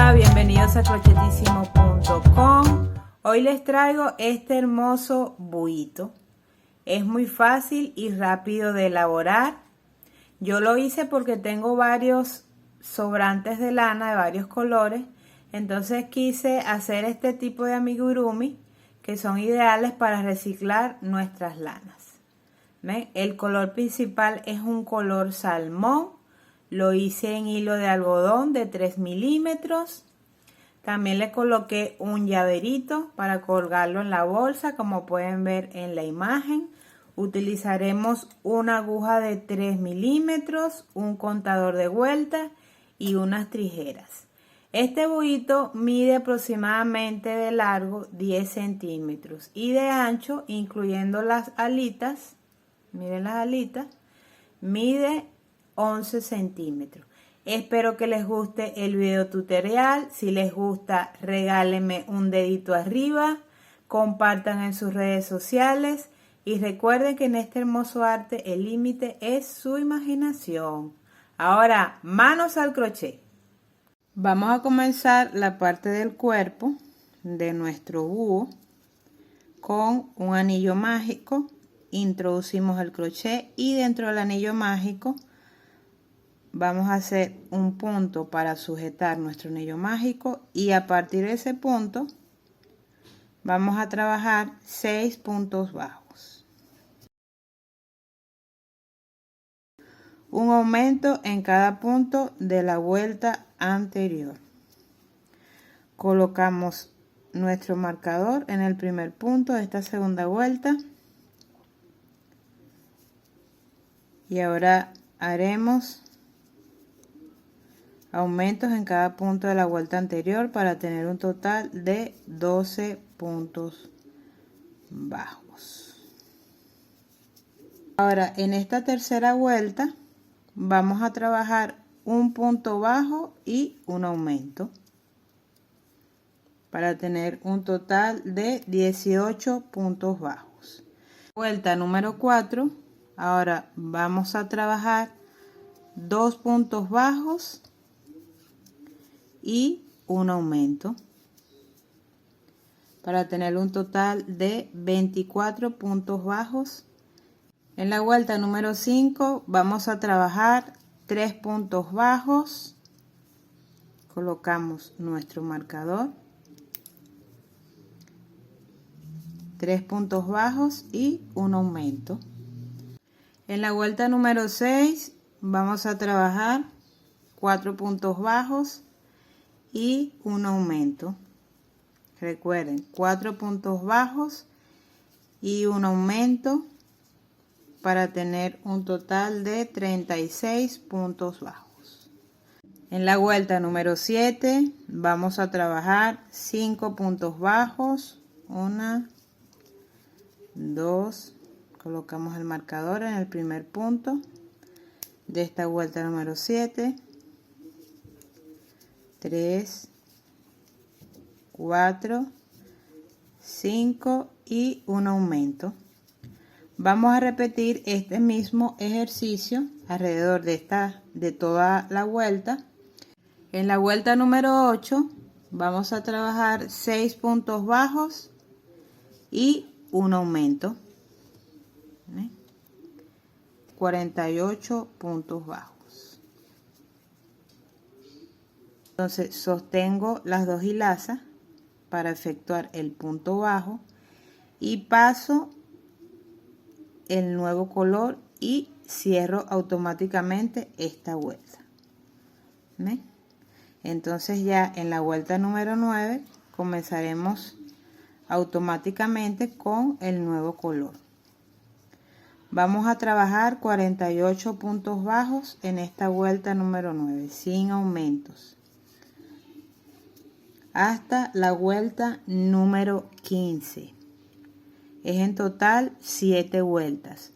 Hola, bienvenidos a crochetísimo.com. Hoy les traigo este hermoso buito. Es muy fácil y rápido de elaborar. Yo lo hice porque tengo varios sobrantes de lana de varios colores. Entonces quise hacer este tipo de amigurumi que son ideales para reciclar nuestras lanas. ¿Ven? El color principal es un color salmón. Lo hice en hilo de algodón de 3 milímetros. También le coloqué un llaverito para colgarlo en la bolsa, como pueden ver en la imagen. Utilizaremos una aguja de 3 milímetros, un contador de vuelta y unas tijeras. Este buito mide aproximadamente de largo 10 centímetros y de ancho, incluyendo las alitas, miren las alitas, mide 11 centímetros. Espero que les guste el video tutorial. Si les gusta, regálenme un dedito arriba, compartan en sus redes sociales y recuerden que en este hermoso arte el límite es su imaginación. Ahora, manos al crochet. Vamos a comenzar la parte del cuerpo de nuestro búho con un anillo mágico. Introducimos el crochet y dentro del anillo mágico vamos a hacer un punto para sujetar nuestro anillo mágico y a partir de ese punto vamos a trabajar 6 puntos bajos, un aumento en cada punto de la vuelta anterior. Colocamos nuestro marcador en el primer punto de esta segunda vuelta y ahora haremos aumentos en cada punto de la vuelta anterior para tener un total de 12 puntos bajos. Ahora en esta tercera vuelta vamos a trabajar un punto bajo y un aumento para tener un total de 18 puntos bajos. Vuelta número 4. Ahora vamos a trabajar 2 puntos bajos y un aumento para tener un total de 24 puntos bajos. En la vuelta número 5 vamos a trabajar 3 puntos bajos, colocamos nuestro marcador, 3 puntos bajos y un aumento. En la vuelta número 6 vamos a trabajar 4 puntos bajos y un aumento. Recuerden, 4 puntos bajos y un aumento para tener un total de 36 puntos bajos. En la vuelta número 7 vamos a trabajar 5 puntos bajos, 1, 2, colocamos el marcador en el primer punto de esta vuelta número 7, 3, 4, 5 y un aumento. Vamos a repetir este mismo ejercicio alrededor de toda la vuelta. En la vuelta número 8 vamos a trabajar 6 puntos bajos y un aumento. 48 puntos bajos. Entonces sostengo las dos hilazas para efectuar el punto bajo y paso el nuevo color y cierro automáticamente esta vuelta. ¿Ven? Entonces ya en la vuelta número 9 comenzaremos automáticamente con el nuevo color. Vamos a trabajar 48 puntos bajos en esta vuelta número 9 sin aumentos hasta la vuelta número 15. Es en total 7 vueltas.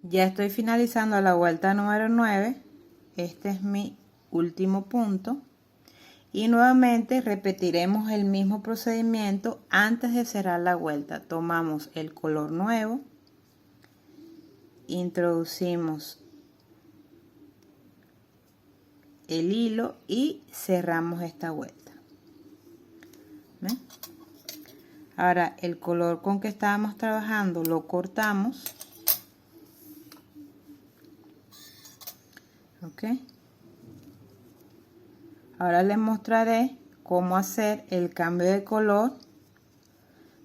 Ya estoy finalizando la vuelta número 9. Este es mi último punto y nuevamente repetiremos el mismo procedimiento antes de cerrar la vuelta. Tomamos el color nuevo, introducimos el hilo y cerramos esta vuelta. Ahora el color con que estábamos trabajando lo cortamos. Ok. Ahora les mostraré cómo hacer el cambio de color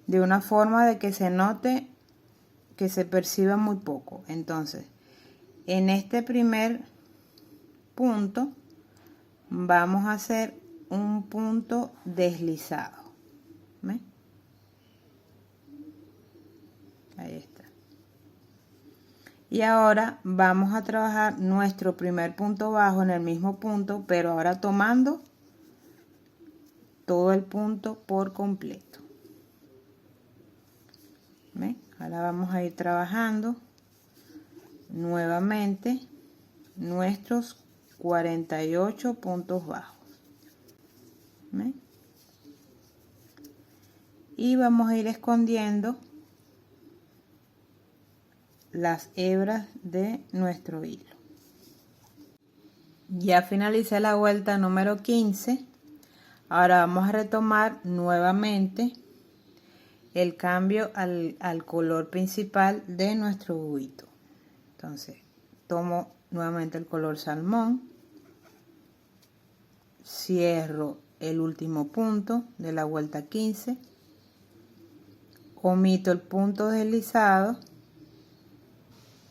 de una forma de que se note, que se perciba muy poco. Entonces, en este primer punto vamos a hacer un punto deslizado. ¿Ven? Ahí está. Y ahora vamos a trabajar nuestro primer punto bajo en el mismo punto, pero ahora tomando todo el punto por completo. ¿Ven? Ahora vamos a ir trabajando nuevamente nuestros 48 puntos bajos. ¿Ven? Y vamos a ir escondiendo las hebras de nuestro hilo. Ya finalicé la vuelta número 15. Ahora vamos a retomar nuevamente el cambio al color principal de nuestro buito. Entonces tomo nuevamente el color salmón, cierro el último punto de la vuelta 15, omito el punto deslizado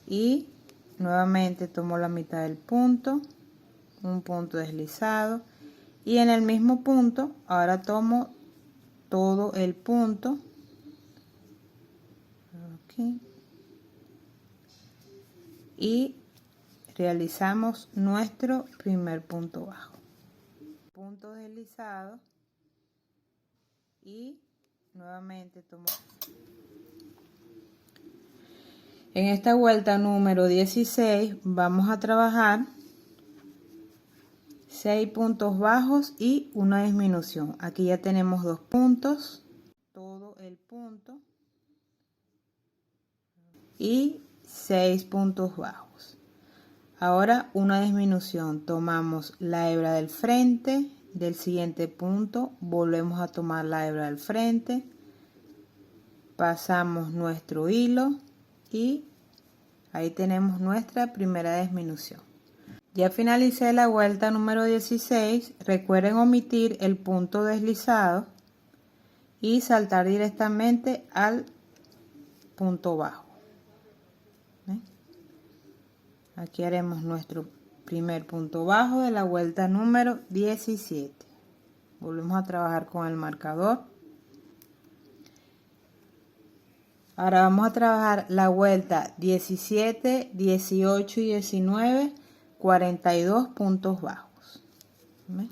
y nuevamente tomo la mitad del punto, un punto deslizado, y en el mismo punto ahora tomo todo el punto. Aquí. Y realizamos nuestro primer punto bajo, punto deslizado, y nuevamente tomo. En esta vuelta número 16 vamos a trabajar 6 puntos bajos y una disminución. Aquí ya tenemos 2 puntos, todo el punto y 6 puntos bajos. Ahora una disminución, tomamos la hebra del frente del siguiente punto, volvemos a tomar la hebra del frente, pasamos nuestro hilo y ahí tenemos nuestra primera disminución. Ya finalicé la vuelta número 16. Recuerden omitir el punto deslizado y saltar directamente al punto bajo. ¿Ven? Aquí haremos nuestro primer punto bajo de la vuelta número 17. Volvemos a trabajar con el marcador. Ahora vamos a trabajar la vuelta 17, 18 y 19, 42 puntos bajos. ¿Ven?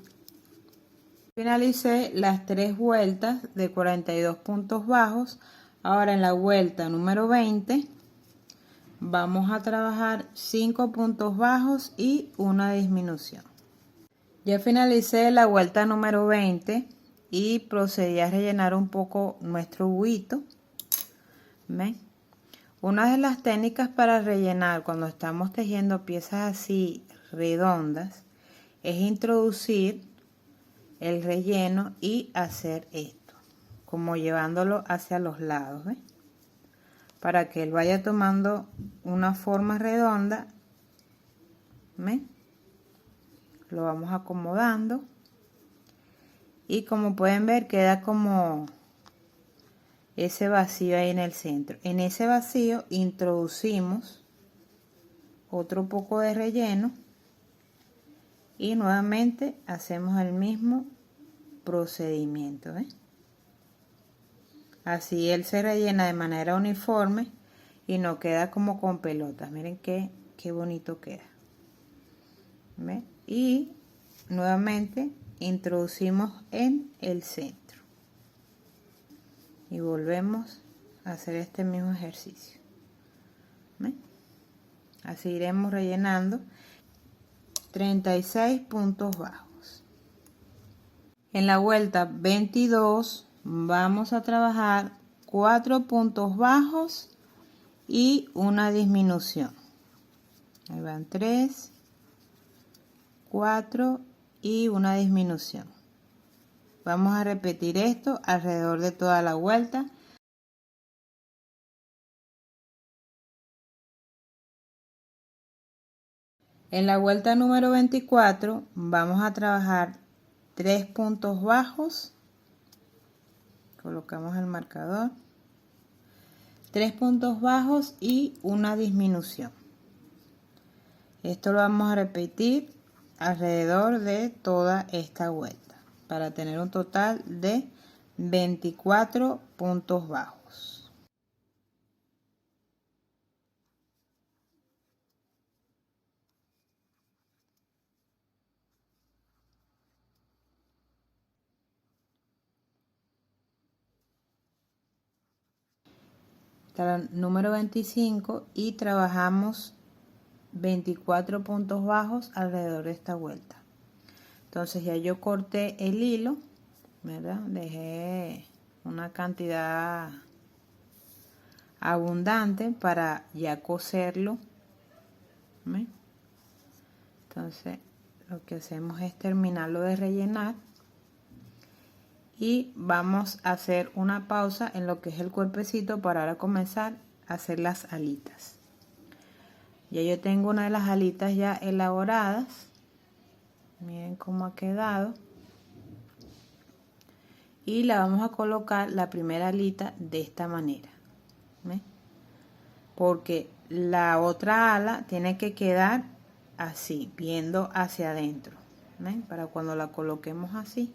Finalicé las 3 vueltas de 42 puntos bajos. Ahora en la vuelta número 20 vamos a trabajar 5 puntos bajos y una disminución. Ya finalicé la vuelta número 20 y procedí a rellenar un poco nuestro buito. ¿Ven? Una de las técnicas para rellenar cuando estamos tejiendo piezas así redondas es introducir el relleno y hacer esto, como llevándolo hacia los lados, ¿ven? Para que él vaya tomando una forma redonda. ¿Ven? Lo vamos acomodando y como pueden ver queda como ese vacío ahí en el centro. En ese vacío introducimos otro poco de relleno y nuevamente hacemos el mismo procedimiento. ¿Ven? Así él se rellena de manera uniforme y no queda como con pelotas. Miren qué bonito queda. ¿Ven? Y nuevamente introducimos en el centro y volvemos a hacer este mismo ejercicio. ¿Ven? Así iremos rellenando 36 puntos bajos. En la vuelta 22 vamos a trabajar 4 puntos bajos y una disminución. Ahí van 3, 4 y una disminución. vamos a repetir esto alrededor de toda la vuelta. En la vuelta número 24 vamos a trabajar 3 puntos bajos, colocamos el marcador, 3 puntos bajos y una disminución. Esto lo vamos a repetir alrededor de toda esta vuelta para tener un total de 24 puntos bajos. Número 25 y trabajamos 24 puntos bajos alrededor de esta vuelta. Entonces ya yo corté el hilo, ¿verdad? Dejé una cantidad abundante para ya coserlo. ¿Ven? Entonces lo que hacemos es terminarlo de rellenar y vamos a hacer una pausa en lo que es el cuerpecito para ahora comenzar a hacer las alitas. Ya yo tengo una de las alitas ya elaboradas, miren cómo ha quedado, y la vamos a colocar la primera alita de esta manera. ¿Ven? Porque la otra ala tiene que quedar así, viendo hacia adentro. ¿Ven? Para cuando la coloquemos así.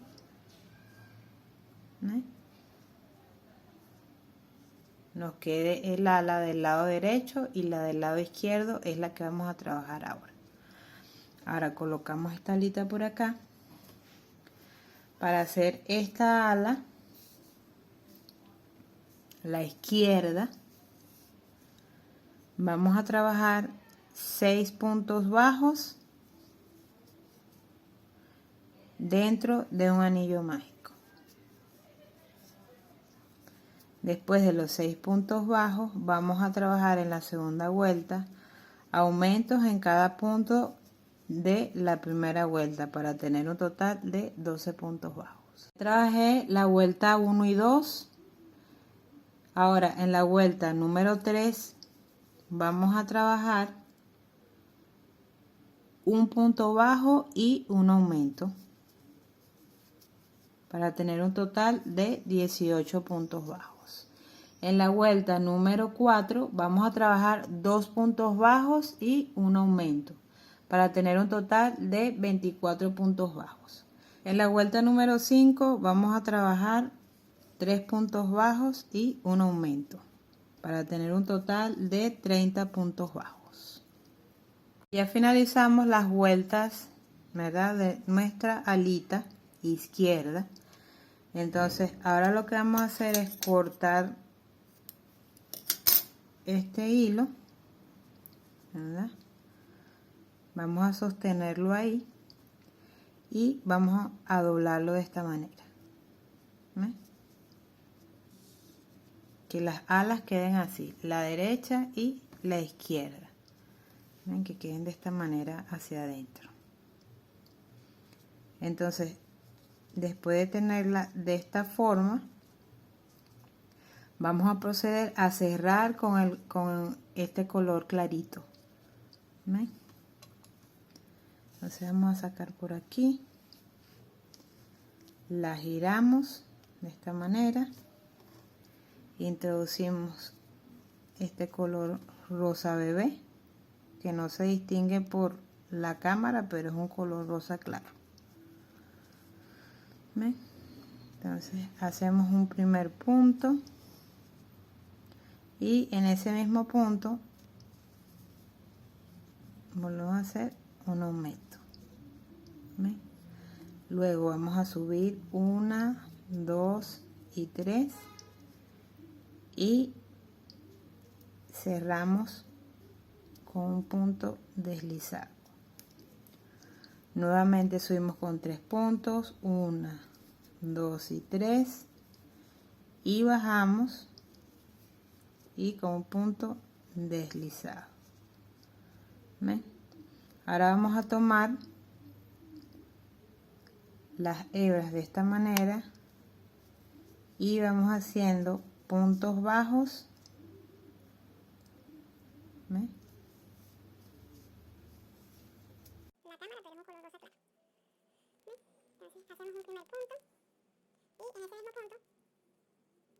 ¿Ven? Nos quede el ala del lado derecho y la del lado izquierdo es la que vamos a trabajar ahora. Ahora colocamos esta alita por acá. Para hacer esta ala, la izquierda, vamos a trabajar 6 puntos bajos dentro de un anillo mágico. Después de los 6 puntos bajos vamos a trabajar en la segunda vuelta aumentos en cada punto de la primera vuelta para tener un total de 12 puntos bajos. Trabajé la vuelta 1 y 2. Ahora en la vuelta número 3 vamos a trabajar un punto bajo y un aumento para tener un total de 18 puntos bajos. En la vuelta número 4 vamos a trabajar 2 puntos bajos y un aumento para tener un total de 24 puntos bajos. En la vuelta número 5 vamos a trabajar 3 puntos bajos y un aumento para tener un total de 30 puntos bajos. Ya finalizamos las vueltas, ¿verdad?, de nuestra alita izquierda. Entonces ahora lo que vamos a hacer es cortar este hilo, ¿verdad? Vamos a sostenerlo ahí y vamos a doblarlo de esta manera. ¿Ven? Que las alas queden así, la derecha y la izquierda. ¿Ven? Que queden de esta manera hacia adentro. Entonces, después de tenerla de esta forma, vamos a proceder a cerrar con este color clarito. ¿Ven? Entonces vamos a sacar por aquí, la giramos de esta manera, introducimos este color rosa bebé que no se distingue por la cámara, pero es un color rosa claro. ¿Ven? Entonces hacemos un primer punto y en ese mismo punto volvemos a hacer un aumento. ¿Ven? Luego vamos a subir 1, 2 y 3 y cerramos con un punto deslizado. Nuevamente subimos con 3 puntos, 1, 2 y 3 y bajamos y con un punto deslizado. ¿Ven? Ahora vamos a tomar las hebras de esta manera y vamos haciendo puntos bajos. ¿Ve? La cámara tenemos color rosa claro. Entonces hacemos un primer punto y en ese mismo punto volvemos a hacer un aumento.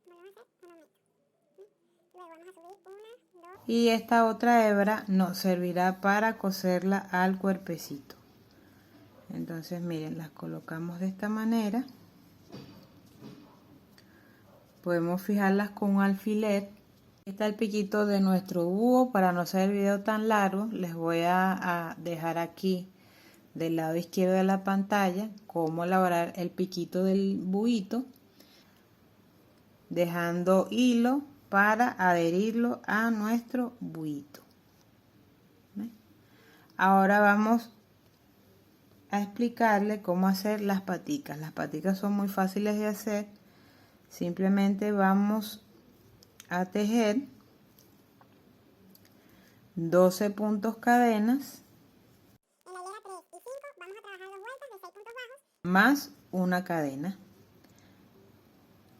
Luego vamos a subir una, dos. Y esta otra hebra nos servirá para coserla al cuerpecito. Entonces miren, las colocamos de esta manera. Podemos fijarlas con un alfiler. Está el piquito de nuestro búho. Para no hacer el video tan largo, les voy a dejar aquí del lado izquierdo de la pantalla cómo elaborar el piquito del buito, dejando hilo para adherirlo a nuestro buito. ¿Ve? Ahora vamos a explicarle cómo hacer las paticas. Las paticas son muy fáciles de hacer. Simplemente vamos a tejer 12 puntos cadenas En la hilera 3 y 5 vamos a trabajar 2 vueltas de 6 puntos bajos más una cadena.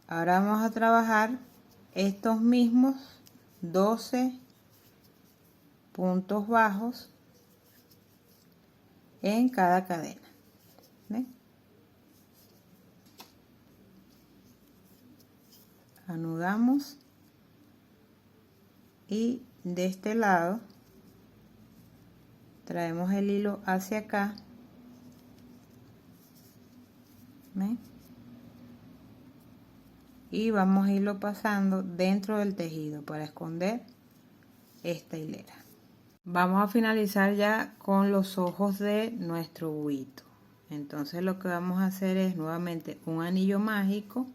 Ahora vamos a trabajar estos mismos 12 puntos bajos en cada cadena. ¿Ven? Anudamos y de este lado traemos el hilo hacia acá. ¿Ven? Y vamos a irlo pasando dentro del tejido para esconder esta hilera. Vamos a finalizar ya con los ojos de nuestro buito. Entonces lo que vamos a hacer es nuevamente un anillo mágico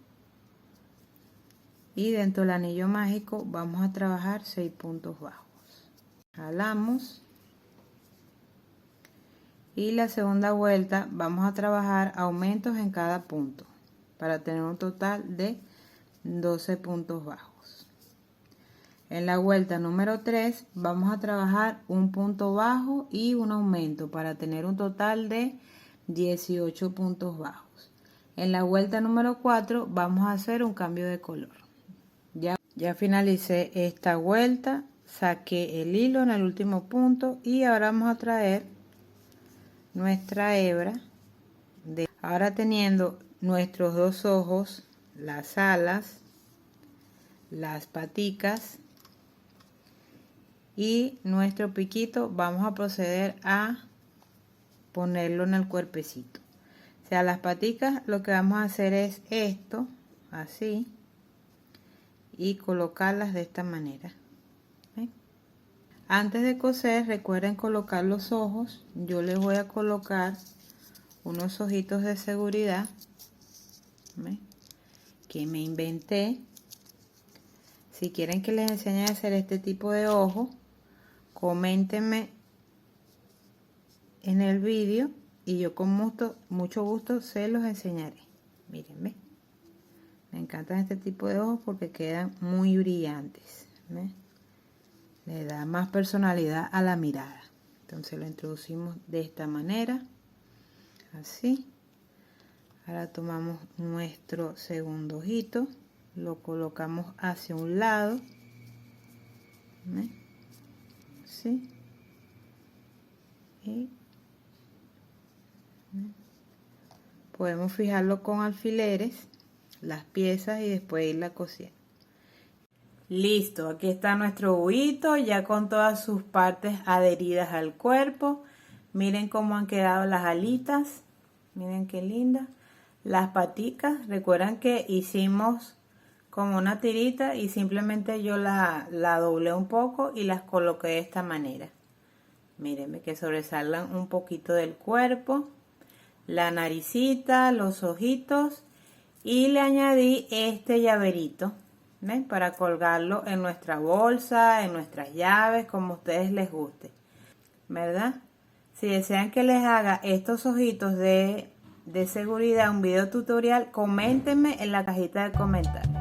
y dentro del anillo mágico vamos a trabajar 6 puntos bajos. Jalamos y la segunda vuelta vamos a trabajar aumentos en cada punto para tener un total de 12 puntos bajos. En la vuelta número 3 vamos a trabajar un punto bajo y un aumento para tener un total de 18 puntos bajos. En la vuelta número 4 vamos a hacer un cambio de color. Ya finalicé esta vuelta, saqué el hilo en el último punto y ahora vamos a traer nuestra hebra. Ahora teniendo nuestros dos ojos, las alas, las paticas y nuestro piquito, vamos a proceder a ponerlo en el cuerpecito. O sea, las paticas lo que vamos a hacer es esto, así, y colocarlas de esta manera. ¿Ven? Antes de coser, recuerden colocar los ojos. Yo les voy a colocar unos ojitos de seguridad, ¿ven?, que me inventé. Si quieren que les enseñe a hacer este tipo de ojo, coméntenme en el vídeo y yo con mucho gusto se los enseñaré. Miren, ¿ven? Me encantan este tipo de ojos porque quedan muy brillantes. ¿Ven? Le da más personalidad a la mirada. Entonces lo introducimos de esta manera, así. Ahora tomamos nuestro segundo ojito, lo colocamos hacia un lado, ¿ven? Así. Y ¿ven? Podemos fijarlo con alfileres, las piezas, y después irla cosiendo. Listo, aquí está nuestro buito ya con todas sus partes adheridas al cuerpo. Miren cómo han quedado las alitas, miren qué lindas. Las paticas, recuerdan que hicimos como una tirita y simplemente yo la doblé un poco y las coloqué de esta manera. Mírenme que sobresalgan un poquito del cuerpo, la naricita, los ojitos, y le añadí este llaverito, ¿ven?, para colgarlo en nuestra bolsa, en nuestras llaves, como a ustedes les guste, ¿verdad? Si desean que les haga estos ojitos de seguridad, un video tutorial, coméntenme en la cajita de comentarios.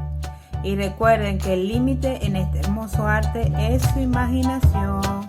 Y recuerden que el límite en este hermoso arte es su imaginación.